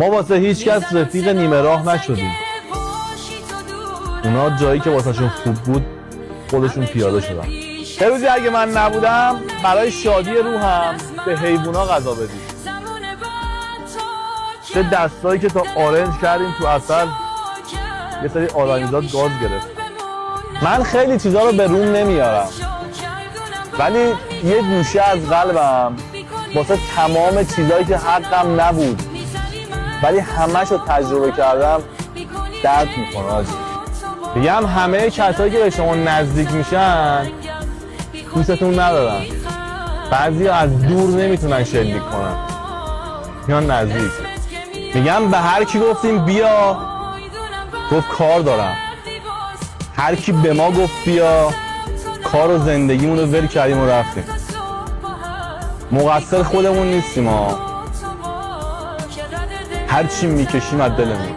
ما واسه هیچ کس رفیق نیمه راه نشدیم. اونا جایی که واسه شون خوب بود خودشون پیاده شدن. یه روزی اگه من نبودم برای شادی روحم به حیوونا غذا بدید. چه دستایی که تا آرنج کردیم تو عسل یه سری آدمیزاد گاز گرفت. من خیلی چیزا رو به روم نمیارم ولی یه گوشه از قلبم واسه تمام چیزایی که حقم نبود ولی همه‌شو تجربه کردم درد میکنه آجی. میگم همه کسایی که به شما نزدیک میشن دوستتون ندارن. بعضی از دور نمیتونن شلیک کنن میان نزدیک. میگم به هر کی گفتیم بیا گفت کار دارم. هر کی به ما گفت بیا کار و زندگیمون رو ول کردیم و رفتیم. مقصر خودمون نیستیم ها. هر چی میکشیم از دلمون.